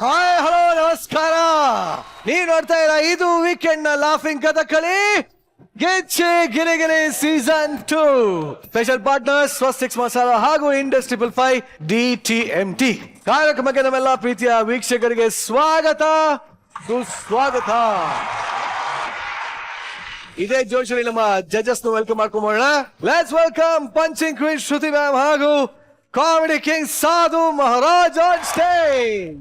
Hi hello ನಮಸ್ಕಾರ. ನೀವ್ ನೋಡ್ತಾ ಇರ ಇದು ವೀಕೆಂಡ್ ನ laughing Kathakali Gicche Girigiri season 2. Special partners Swastiks masala ಹಾಗೂ ಇಂಡಸ್ಟ್ರಿಬಲ್ 5 DTMT. ಕಾರ್ಯಕ್ರಮಕ್ಕೆ ನಮ್ಮೆಲ್ಲ ಪ್ರೀತಿಯ ವೀಕ್ಷಕರಿಗೆ ಸ್ವಾಗತ ಸುಸ್ವಾಗತ. ಇದೇ ಜೋಶಲ್ಲಿ ನಮ್ಮ ಜಡ್ಜಸ್ ನ ವೆಲ್ಕಮ್ ಮಾಡ್ಕೊಂಬೋಣ. Let's welcome punching queen Shruti ma'am ಹಾಗೂ comedy king Sadhu Maharaj on stage.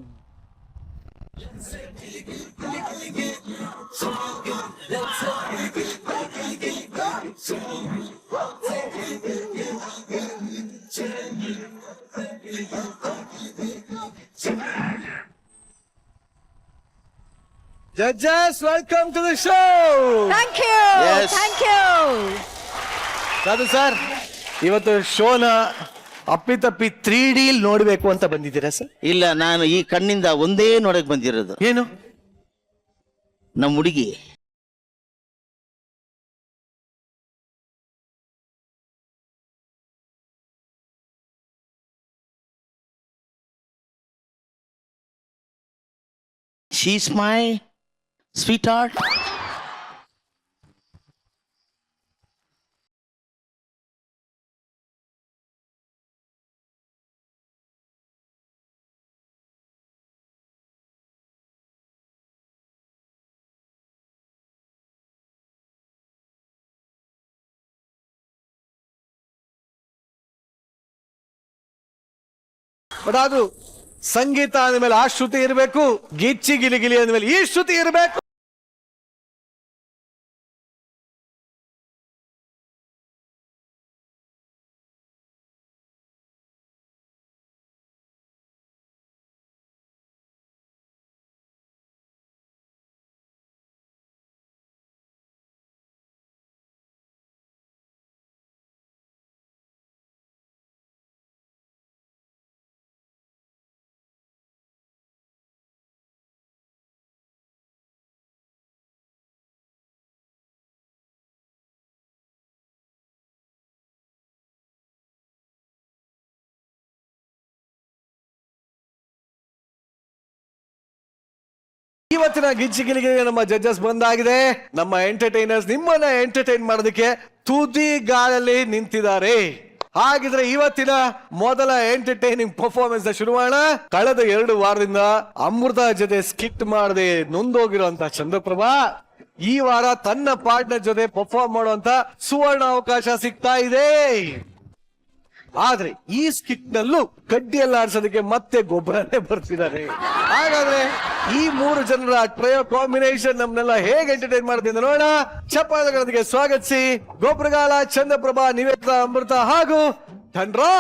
Judges, welcome to the show. Thank you. Yes. Thank you. ಸಾಧು ಸರ್, ಇವತ್ತು ಶೋನ ಅಪ್ಪಿತಪ್ಪಿ 3D ನೋಡ್ಬೇಕು ಅಂತ ಬಂದಿದ್ದೀರಾ ಸರ್? ಇಲ್ಲ, ನಾನು ಈ ಕಣ್ಣಿಂದ ಒಂದೇ ನೋಡಕ್ ಬಂದಿರೋದು. ಏನು? ನಮ್ಮ ಹುಡುಗಿ she's my sweet heart. But ಅದು ಸಂಗೀತ ಅಂದ್ಮೇಲೆ ಆ ಶ್ರುತಿ ಇರಬೇಕು, ಗಿಚ್ಚಿ ಗಿಲಿ ಗಿಲಿ ಅಂದ್ಮೇಲೆ ಈ ಶ್ರುತಿ ಇರಬೇಕು. ಇವತ್ತಿನ ಗಿಚ್ಚಿಗಿಲಿಗೆ ನಮ್ಮ ಜಡ್ಜಸ್ ಬಂದಾಗಿದೆ. ನಮ್ಮ ಎಂಟರ್ಟೈನರ್ಸ್ ನಿಮ್ಮನ್ನ ಎಂಟರ್ಟೈನ್ ಮಾಡೋದಕ್ಕೆ ತುದಿ ಗಾಳಲ್ಲಿ ನಿಂತಿದ್ದಾರೆ. ಹಾಗಿದ್ರೆ ಇವತ್ತಿನ ಮೊದಲ ಎಂಟರ್ಟೈನಿಂಗ್ ಪರ್ಫಾರ್ಮೆನ್ಸ್ ಶುರು ಮಾಡೋಣ. ಕಳೆದ 2 ವಾರದಿಂದ ಅಮೃತ ಜೊತೆ ಸ್ಕಿಟ್ ಮಾಡದೆ ನೊಂದೋಗಿರುವಂತ ಚಂದ್ರಪ್ರಭಾ ಈ ವಾರ ತನ್ನ ಪಾರ್ಟ್ನರ್ ಜೊತೆ ಪರ್ಫಾರ್ಮ್ ಮಾಡುವಂತ ಸುವರ್ಣ ಅವಕಾಶ ಸಿಗ್ತಾ ಇದೆ. ಆದ್ರೆ ಈ ಸ್ಕಿಟ್ ನಲ್ಲೂ ಕಡ್ಡಿಯಲ್ಲ ಆಡ್ಸೋದಕ್ಕೆ ಮತ್ತೆ ಗೊಬ್ಬರನೇ ಬರ್ತಿದ್ದಾರೆ. ಹಾಗಾದ್ರೆ ಈ 3 ಜನರ ಟ್ರಯೋ ಕಾಂಬಿನೇಷನ್ ನಮ್ನೆಲ್ಲ ಹೇಗೆ ಎಂಟರ್ಟೈನ್ ಮಾಡ್ತಿದ್ದ ನೋಡೋಣ. ಚಪ್ಪಾಳೆಗಳೊಂದಿಗೆ ಸ್ವಾಗತಿಸಿ ಗೊಬ್ಬರಗಾಲ, ಚಂದ್ರಪ್ರಭಾ, ನಿವೇದಿತಾ, ಅಮೃತ ಹಾಗೂ ಧನ್ರಾ.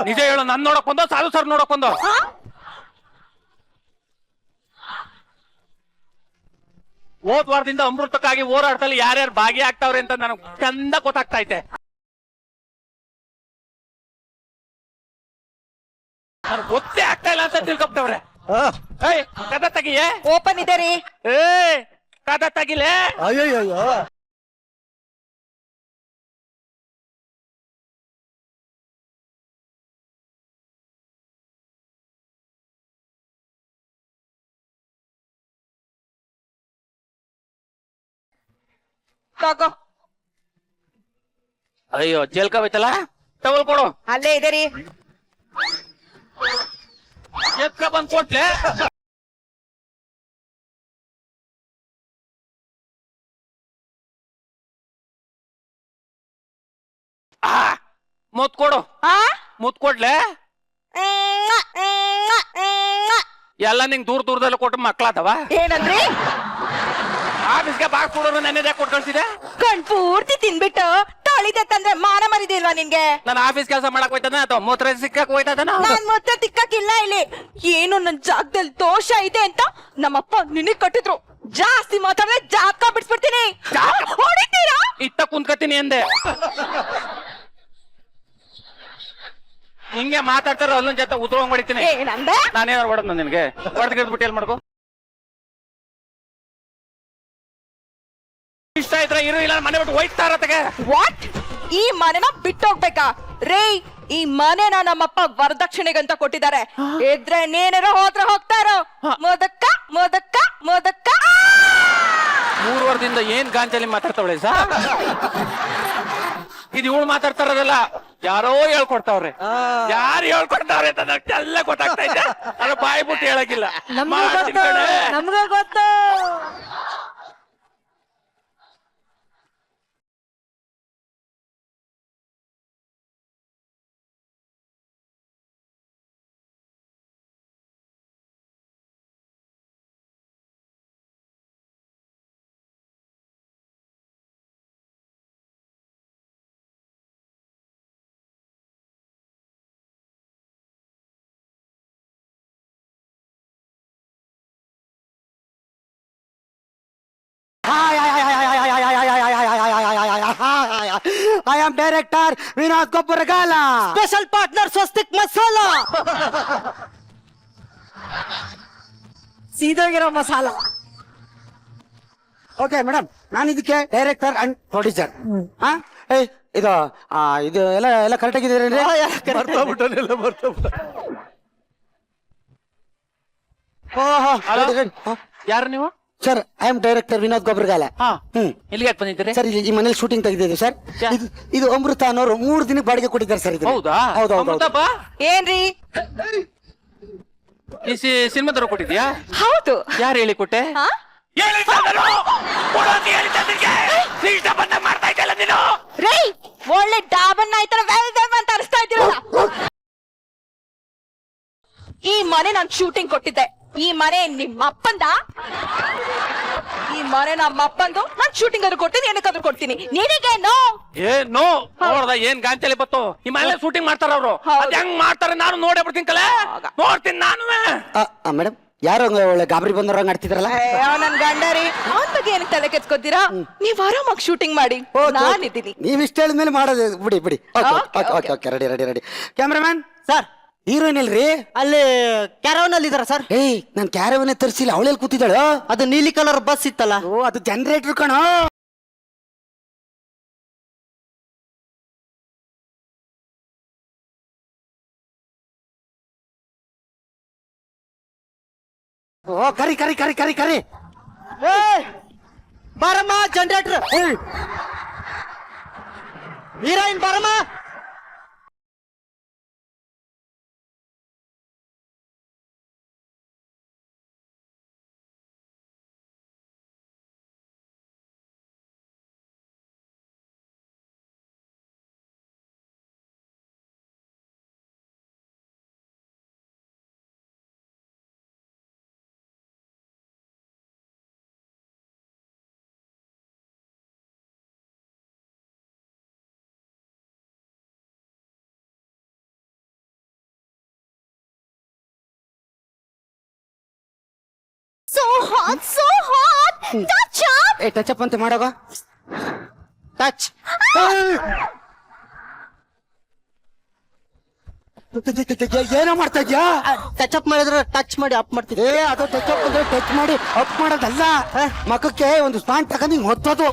ನಿಜ ಹೇಳು, ನನ್ ನೋಡಕ್ ಬಂದೋ ಸಾಧು ಸರ್ ನೋಡಕ್ ಬಂದೋ? ಹೋದ್ ವಾರದಿಂದ ಅಮೃತಕ್ಕಾಗಿ ಹೋರಾಟದಲ್ಲಿ ಯಾರ್ಯಾರು ಭಾಗಿಯಾಗ್ತಾವ್ರೆ ಅಂತ ನನಗೆ ಚಂದ ಗೊತ್ತಾಗ್ತಾ ಐತೆ. ನನಗೆ ಗೊತ್ತೇ ಆಗ್ತಾ ಇಲ್ಲ ಅಂತ ತಿಳ್ಕೊಬ್ತವ್ರೆ. ಕದ ತೆಗಿಯೇ? ಓಪನ್ ಇದೆ ರೀ. ಕದ ತೆಗಿಲೇ? ಅಯ್ಯಯ್ಯೋ, ತಗೋ. ಅಯ್ಯೋ ಜೇಲ್ಕೋಬೇಕಲ್ಲ, ಟವಲ್ ಕೊಡು. ಅಲ್ಲೇ ಇದೆ ರೀ. ಎತ್ಕ ಬಂದ್ ಕೊಟ್ಲೆ. ಮುತ್ ಕೊಡು ಆ ಮುತ್ ಕೊಡ್ಲೆ ಎಲ್ಲ ನಿಂಗ್ ದೂರದಲ್ಲಿ ಕೊಟ್ಟು ಮಕ್ಳಾದವ ಏನಂದ್ರಿ? ಆಫೀಸ್ಗೆ ಬಾಗ್ ಕೊಡೋರು ನೆನ್ನೆದೇ ಕೊಟ್ಟು ಕಳ್ಸಿದೆ. ಕಣ್ ಪೂರ್ತಿ ತಿನ್ಬಿಟ್ಟು ತೊಳಿದೆ ತಂದ್ರೆ ಮಾನ ಮರಿದಿಲ್ವಾ ನಿನ್ಗೆ? ನಾನು ಆಫೀಸ್ ಕೆಲಸ ಮಾಡಕ್ ಹೋಯ್ತಾನ ಅಥವಾ ಮೂತ್ರ ಸಿಕ್ಕಕ್ ಹೋಯ್ತಾನ. ನಾನ್ ಮೊತ್ತ ತಿಕ್ಕಕ್ಕಿಲ್ಲ ಇಲ್ಲಿ. ಏನು ನನ್ ಜಾಗದಲ್ಲಿ ದೋಷ ಇದೆ ಅಂತ ನಮ್ಮಪ್ಪ ನಿನಗ್ ಕಟ್ಟಿದ್ರು. ಜಾಸ್ತಿ ಮಾತಾಡಿದ್ರೆ ಜಾತಕ ಬಿಡ್ಸ್ಬಿಡ್ತೀನಿ. ಹೊಡಿತೀರಾ? ಇತ್ತ ಕುಂತ್ಕತೀನಿ ಅಂದೆ. ಹಿಂಗೆ ಮಾತಾಡ್ತಾರ ಅಲ್ಲೊಂದ್ ಜೊತೆ ಉದ್ರೋಂಗ್ ಹೊಡಿತೀನಿ. ಏನಂದೆ? ನಾನೇನಾರು ಹೊಡೆದ್ ನಿನ್ಗೆ ಹೊಡೆದ್ ಗಿಡ್ಬಿಟ್ಟು ಎಲ್ ಮಾಡ್ಕೋ. ಇಷ್ಟ ಇದ್ರೆ ಇರು, ಇಲ್ಲ ಮನೆ ಬಿಟ್ಟು ಹೋಯ್ತಾರತ್ತಗೆ. ವಾಟ್? ಈ ಮನೆನ ಬಿಟ್ಟೋಗ್ಬೇಕಾ? ರೇ, ಈ ಮನೆನ ನಮ್ಮಪ್ಪ ವರದಕ್ಷಿಣೆಗಂತ ಕೊಟ್ಟಿದ್ದಾರೆ. ಇದ್ರೆ ನೇನಾರ ಹೋದ್ರೆ ಹೋಗ್ತಾರೋ. ಮೋದಕ್ಕ ಮೋದಕ್ಕ ಮೋದಕ್ಕ. 3 ವರ್ಷದಿಂದ ಏನ್ ಗಾಂಚಲಿ ಮಾತಾಡ್ತಾವಳೆ ಸಾ? ಇದು ಇವಳು ಮಾತಾಡ್ತಾರದಲ್ಲ, ಯಾರೋ ಹೇಳ್ಕೊಡ್ತಾವ್ರೆ. ಯಾರು ಹೇಳ್ಕೊಡ್ತಾವ್ರೆ ಅಂತ ಎಲ್ಲ ಗೊತ್ತಾಗ್ತಾ ಇದೆ. ಅದ್ರ ಬಾಯಿ ಬಿಟ್ಟು ಹೇಳಕ್ಕಿಲ್ಲ. ನಮ್ಗೆ ಗೊತ್ತು. I am director Vinod Koppuragala. Special partner Swastik masala. ಸೀದೋಗಿರೋ ಮಸಾಲ. ಓಕೆ ಮೇಡಮ್, ನಾನು ಇದಕ್ಕೆ ಡೈರೆಕ್ಟರ್ ಅಂಡ್ ಪ್ರೊಡ್ಯೂಸರ್. ಇದು ಇದು ಎಲ್ಲ ಕರೆಕ್ಟ್ ಆಗಿದ್ದೀರೇನ್ರಿ? ಯಾರು ನೀವು? Sir, I am director Vinod Gobbaragala. ಎಲ್ಲಿಗೆ ಯಾಕೆ ಬಂದಿದ್ದೀರಿ? ಸರ್, ಇಲ್ಲಿ ಈ ಮನೇಲಿ ಶೂಟಿಂಗ್ ತೆಗೆದಿದ್ದೀವಿ ಸರ್. ಇದು ಅಮೃತ ಅನ್ನೋರು 3 ದಿನಕ್ಕೆ ಬಾಡಿಗೆ ಕೊಟ್ಟಿದ್ದಾರೆ ಸರ್. ಇದು ಹೌದಾ? ಹೌದೌದು. ಏನ್ರಿ? ಈ ಸಿನಿಮಾದವ್ರು ಕೊಟ್ಟಿದ್ಯಾ? ಹೌದು. ಯಾರು ಹೇಳಿ ಕೊಟ್ಟೆ? ರೇ, ಒಳ್ಳೆ ಡಾಬನ್ನ ಆಯ್ತಾರ ವೆಲ್ಡಮ್ ಅಂತ ಅನಿಸ್ತಾ ಇದ್ದೀರಲ್ಲ. ಈ ಮನೆ ನಾನ್ ಶೂಟಿಂಗ್ ಕೊಟ್ಟಿದ್ದೆ. ಈ ಮನೆ ನಿಮ್ಮ ಅಪ್ಪಂದ. ಈ ಮನೆ ನಮ್ಮ ಅಪ್ಪಂದು. ನಾನ್ ಶೂಟಿಂಗ್ ಆದ್ರೂ ಕೊಡ್ತೀನಿ, ಏನಕ್ಕಾದ್ರೂ ಕೊಡ್ತೀನಿ. ನಿನಗೆ ನೋ. ನೋ ನೋಡ್ದ ಏನ್ ಗಾಂಚಲಿ ಬತ್ತು. ಈ ಮನೆ ಶೂಟಿಂಗ್ ಮಾಡ್ತಾರ ಅವ್ರು. ಅದ್ ಹೆಂಗ್ ಮಾಡ್ತಾರೆ ನಾನು ನೋಡೇ ಬಿಡ್ತೀನಿ ಕಲೆ. ನೋಡ್ತೀನಿ ನಾನು. ಮೇಡಮ್, ಯಾರು ಒಳ್ಳೆ ಗಾಬರಿ ಬಂದವ್ರಂಗ್ ಆಡ್ತಿದ್ರಲ್ಲ? ನನ್ ಗಂಡರಿ ಅವನ್ ಬಗ್ಗೆ ಏನಕ್ಕೆ ತಲೆ ಕೆತ್ಕೋತೀರಾ? ನೀವ್ ಆರಾಮಾಗಿ ಶೂಟಿಂಗ್ ಮಾಡಿ, ನಾನಿದ್ದೀನಿ. ನೀವ್ ಇಷ್ಟ ಹೇಳಿದ್ಮೇಲೆ ಮಾಡೋದು. ಬಿಡಿ. Okay, ready. Cameraman sir, heroine ಇಲ್ರಿ? ಅಲ್ಲಿ ಕ್ಯಾರವನ್ ಅಲ್ಲಿ ಇದಾರ ಸರ್. ನಾನ್ ಕ್ಯಾರವನ್ನೇ ತರಿಸಿಲ್ಲ, ಅವಳೆಲ್ಲಿ ಕೂತಿದ್ದಾಳು? ಅದು ನೀಲಿ ಕಲರ್ ಬಸ್ ಇತ್ತಲ್ಲ. ಓ, ಅದು ಜನರೇಟರ್ ಕಣೋ. ಓ, ಕರಿ. ಬಾರಮ್ಮ ಜನರೇಟರ್. ಹೀರೋಯಿನ್ ಬಾರಮ್ಮ. So hot. Touch up. Touch up ಅಂತ ಮಾಡೋಗ. ಟಚ್. ಏನೋ ಮಾಡ್ತಾ ಇದ್ಯಾ? ಟಚ್ ಅಪ್ ಮಾಡಿದ್ರೆ ಟಚ್ ಮಾಡಿ ಅಪ್ ಮಾಡ್ತಿದ್ದೆ. ಅದು ಟಚ್ ಅಪ್ ಅಂದ್ರೆ ಟಚ್ ಮಾಡಿ ಅಪ್ ಮಾಡೋದಲ್ಲ. ಮಖಕ್ಕೆ ಒಂದು ಸ್ಪಾನ್ ತಗೊಂಡು ಹಿಂಗ್ ಹೊತ್ತೋದು.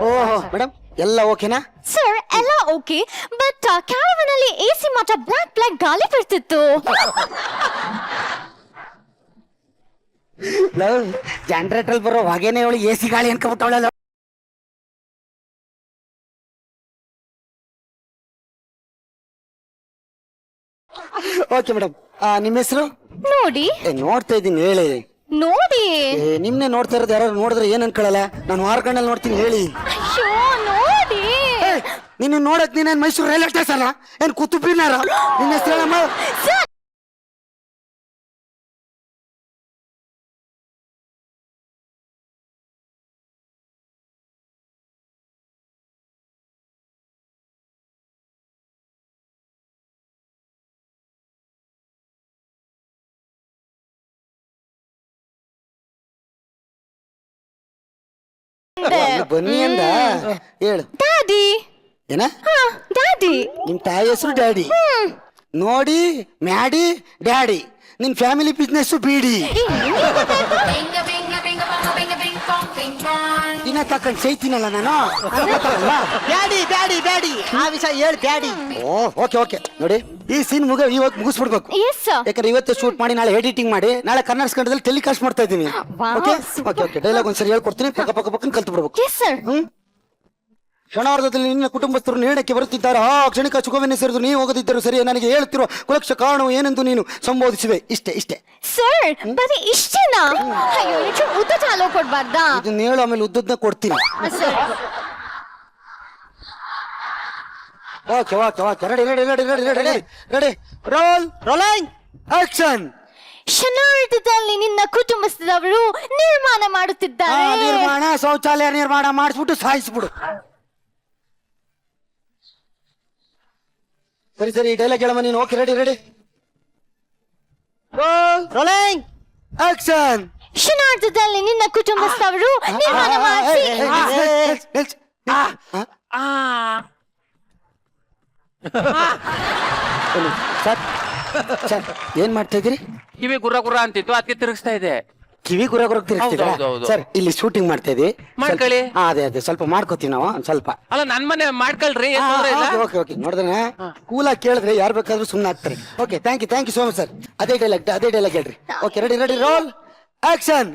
ಓಹೋ ಮೇಡಮ್, ಎಲ್ಲ ಓಕೆನಾ? Sir, ಎಲ್ಲ ಓಕೆ. ಬಟ್ ಕ್ಯಾರವನ್ ಅಲ್ಲಿ ಎಸಿ ಮಾತ್ರ ಬ್ಲಾಕ್ ಗಾಳಿ ಬರ್ತಿತ್ತು. ಜನರೇಟರ್ ಬರೋ ಹೊಗೆನೆ ಅವಳು ಎಸಿ ಗಾಳಿ ಅನ್ಕೊಬಿಟ್ಟವಳ. ಓಕೆ ಮೇಡಮ್, ನಿಮ್ಮ ಹೆಸರು? ನೋಡಿ. ನೋಡ್ತಾ ಇದ್ದೀನಿ, ಹೇಳಿ. ನೋಡಿ. ನಿಮ್ನೆ ನೋಡ್ತಾ ಇರೋದು ಯಾರು ನೋಡಿದ್ರೆ ಏನ್ ಅನ್ಕೊಳ್ಳಲ್ಲ. ನಾನು 6 ಕಣ್ಣಲ್ಲಿ ನೋಡ್ತೀನಿ, ಹೇಳಿ. ಅಯ್ಯೋ ನೋಡಿ. ನಿನ್ನ ನೋಡಕ್ ನೀನೇನ್ ಮೈಸೂರು ರೈಲ್ವೆ ಸ್ಟೇಷನ್ ಏನ್ ಕುತುಬಿನಾರ ನಿನ್ನ ಹೆಸರು ಹೇಳಮ್ಮ ಬನ್ನಿ ಅಂದ ಹೇಳು ಡ್ಯಾಡಿ ಏನ ಹಾ ಡ್ಯಾಡಿ ನಿಮ್ ತಾಯಿ ಹೆಸರು ಡ್ಯಾಡಿ ನೋಡಿ ಮ್ಯಾಡಿ ಡ್ಯಾಡಿ ನಿನ್ ಫ್ಯಾಮಿಲಿ ಬಿಸ್ನೆಸ್ ಬೀಡಿ ದಿನ ತಕೊಂಡ್ ಚೈತೀನಲ್ಲ ನಾನು ಬ್ಯಾಡಿ ಬ್ಯಾಡಿ ಬ್ಯಾಡಿ ಆ ವಿಷಯ ಹೇಳಿ ಬ್ಯಾಡಿ ಓ ಓಕೆ ಓಕೆ ನೋಡಿ ಈ ಸೀನ್ ಇವತ್ತು ಮುಗಿಸ್ಬಿಡ್ಬೇಕು ಎಸ್ ಸರ್ ಯಾಕಂದ್ರೆ ಇವತ್ತೇ ಶೂಟ್ ಮಾಡಿ ನಾಳೆ ಎಡಿಟಿಂಗ್ ಮಾಡಿ ನಾಳೆ ಕನ್ನಡ ಕನ್ನಡದಲ್ಲಿ ಟೆಲಿಕಾಸ್ಟ್ ಮಾಡ್ತಾ ಇದ್ದೀನಿ Wow, okay super. Okay okay dialogue ಒಂದ್ಸರಿ ಹೇಳ್ಕೊಡ್ತೀನಿ ಪಕ್ಕ ಪಕ್ಕ ಪಕ್ಕ ಕಲ್ತು ಬಿಡ್ಬೇಕು ಎಸ್ ಸರ್ ಕ್ಷಣಾರ್ಧದಲ್ಲಿ ನಿನ್ನ ಕುಟುಂಬಸ್ಥರು ನಿರ್ಣಯಕ್ಕೆ ಬರುತ್ತಿದ್ದಾರೆ ಆ ಕ್ಷಣಿಕ ಸುಖವೆನ್ನೇ ಸೇರಿದು ನೀವು ಹೋಗದಿದ್ದರು ಸರಿ ನನಗೆ ಹೇಳುತ್ತಿರುವ ಕುಲಕ್ಷ ಕಾರಣವು ಏನೆಂದು ನೀನು ಸಂಬೋಧಿಸಿವೆ ಇಷ್ಟೇ ಇಷ್ಟೇ ಸರ್ ಬರೀ ಇಷ್ಟೇನಾ ಅಯ್ಯೋ ನಿಜ ಉದ್ದ ಚಾಲೋ ಕೊಡ್ಬಾರ್ದಾ ಇದನ್ನ ಹೇಳು ಆಮೇಲೆ ಉದ್ದದ್ನ ಕೊಡ್ತೀನಿ sir okay okay okay ready ready ready ready ready ready ready roll rolling action ಕ್ಷಣಾರ್ಧದಲ್ಲಿ ನಿನ್ನ ಕುಟುಂಬಸ್ಥದವರು ನಿರ್ಮಾಣ ಮಾಡುತ್ತಿದ್ದಾರೆ ನಿರ್ಮಾಣ ಶೌಚಾಲಯ ನಿರ್ಮಾಣ ಮಾಡಿಸ್ಬಿಟ್ಟು ಸಾಯಿಸ್ಬಿಡು ಸರಿ ಸರಿ ಡೈಲಾಗ್ ಹೇಳಮ್ಮ ನೀನು okay ready ready rolling action ಕ್ಷಣಾರ್ಧದಲ್ಲಿ ನಿನ್ನ ಕುಟುಂಬಸ್ಥವರು ನಿರ್ಮಾಣ ಮಾಡಿಸಿ ಸರ್ ಸರ್ ಏನ್ ಮಾಡ್ತಾ ಇದ್ದೀರಿ ಕಿವಿ ಗುರ್ರ ಗುರ್ರ ಅಂತಿತ್ತು ಅದಕ್ಕೆ ತಿರುಗಿಸ್ತಾ ಇದೆ. ಕಿವಿ ಗುರ ಗುರ ತಿರ್ಗ್ತಿದ್ದೀರಾ? ಹೌದು, ಹೌದು, ಹೌದು. ಸರ್ ಇಲ್ಲಿ ಶೂಟಿಂಗ್ ಮಾಡ್ತಾ ಇದೀವಿ ಮಾಡ್ಕೊಳ್ಳಿ. ಅದೇ ಅದೇ ಸ್ವಲ್ಪ ಮಾಡ್ಕೋತೀವಿ ನಾವು ಒಂದ್ ಸ್ವಲ್ಪ ಅಲ್ಲ ನನ್ ಮನೆ ಮಾಡ್ಕೊಳ್ರಿ ಏನ್ ತೊಂದ್ರೆ ಇಲ್ಲ. ಓಕೆ ಓಕೆ ನೋಡಿದ್ರೆ ಕೂಲಾಗಿ ಕೇಳಿದ್ರೆ ಯಾರು ಬೇಕಾದ್ರೂ ಸುಮ್ಮನೆ ಆಗ್ತಾರೆ okay thank you so much sir ಅದೇ ಡೈಲಾಗ್ ಹೇಳ್ರಿ okay ready ready roll action